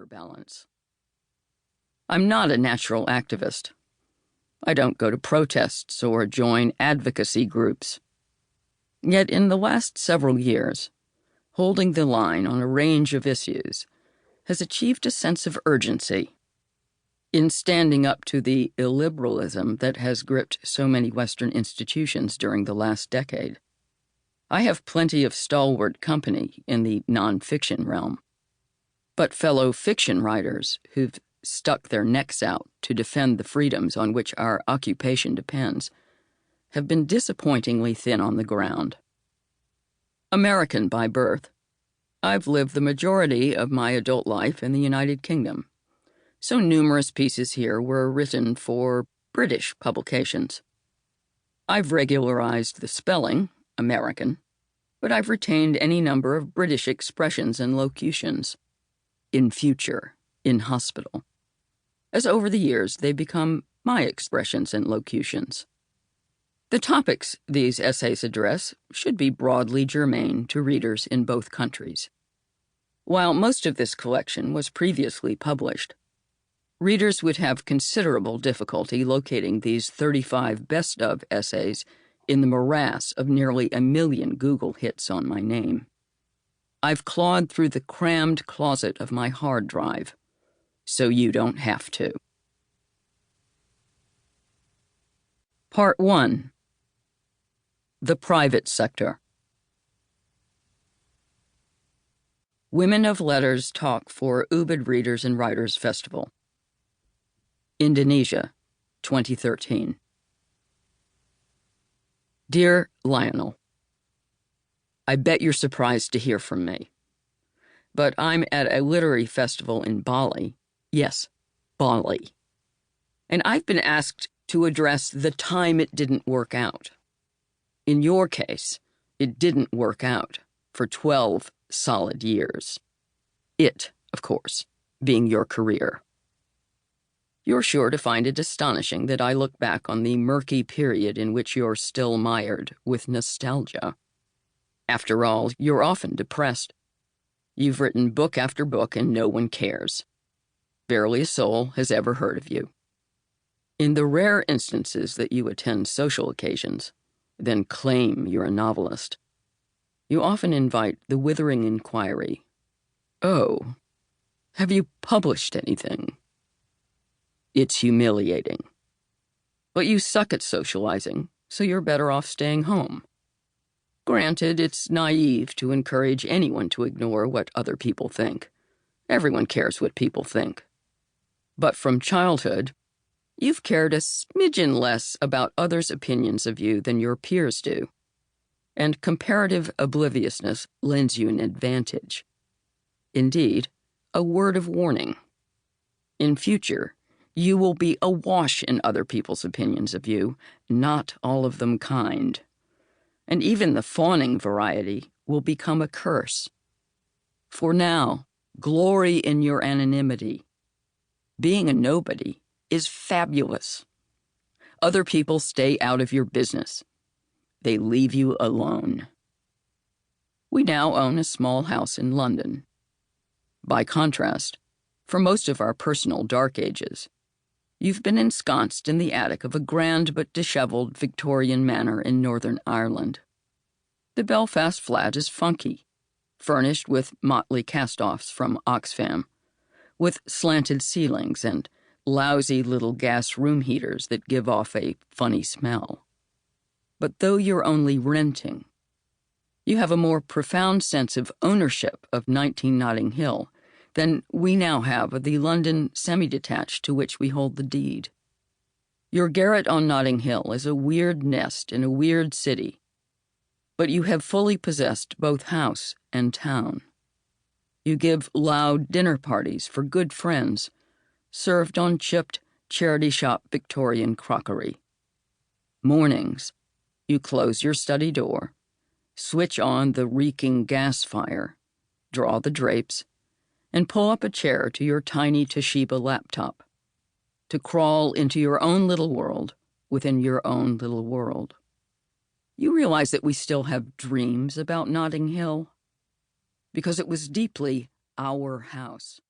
counterbalance. I'm not a natural activist. I don't go to protests or join advocacy groups. Yet in the last several years, holding the line on a range of issues has achieved a sense of urgency in standing up to the illiberalism that has gripped so many Western institutions during the last decade. I have plenty of stalwart company in the nonfiction realm, but fellow fiction writers who've stuck their necks out to defend the freedoms on which our occupation depends have been disappointingly thin on the ground. American by birth, I've lived the majority of my adult life in the United Kingdom, so numerous pieces here were written for British publications. I've regularized the spelling, American, but I've retained any number of British expressions and locutions, in future, in hospital, as over the years they become my expressions and locutions. The topics these essays address should be broadly germane to readers in both countries. While most of this collection was previously published, readers would have considerable difficulty locating these 35 best-of essays in the morass of nearly 1 million Google hits on my name. I've clawed through the crammed closet of my hard drive, so you don't have to. Part 1. The Private Sector. Women of Letters talk for Ubud Readers and Writers Festival. Indonesia, 2013. Dear Lionel, I bet you're surprised to hear from me, but I'm at a literary festival in Bali. Yes, Bali. And I've been asked to address the time it didn't work out. In your case, it didn't work out for 12 solid years. It, of course, being your career. You're sure to find it astonishing that I look back on the murky period in which you're still mired with nostalgia. After all, you're often depressed. You've written book after book and no one cares. Barely a soul has ever heard of you. In the rare instances that you attend social occasions, then claim you're a novelist, you often invite the withering inquiry, "Oh, have you published anything?" It's humiliating. But you suck at socializing, so you're better off staying home. Granted, it's naive to encourage anyone to ignore what other people think. Everyone cares what people think. But from childhood, you've cared a smidgen less about others' opinions of you than your peers do, and comparative obliviousness lends you an advantage. Indeed, a word of warning. In future, you will be awash in other people's opinions of you, not all of them kind. And even the fawning variety will become a curse. For now, glory in your anonymity. Being a nobody is fabulous. Other people stay out of your business. They leave you alone. We now own a small house in London. By contrast, for most of our personal dark ages, you've been ensconced in the attic of a grand but disheveled Victorian manor in Northern Ireland. The Belfast flat is funky, furnished with motley cast-offs from Oxfam, with slanted ceilings and lousy little gas room heaters that give off a funny smell. But though you're only renting, you have a more profound sense of ownership of 19 Notting Hill than we now have of the London semi-detached to which we hold the deed. Your garret on Notting Hill is a weird nest in a weird city, but you have fully possessed both house and town. You give loud dinner parties for good friends, served on chipped charity shop Victorian crockery. Mornings, you close your study door, switch on the reeking gas fire, draw the drapes, and pull up a chair to your tiny Toshiba laptop, to crawl into your own little world within your own little world. You realize that we still have dreams about Notting Hill? Because it was deeply our house.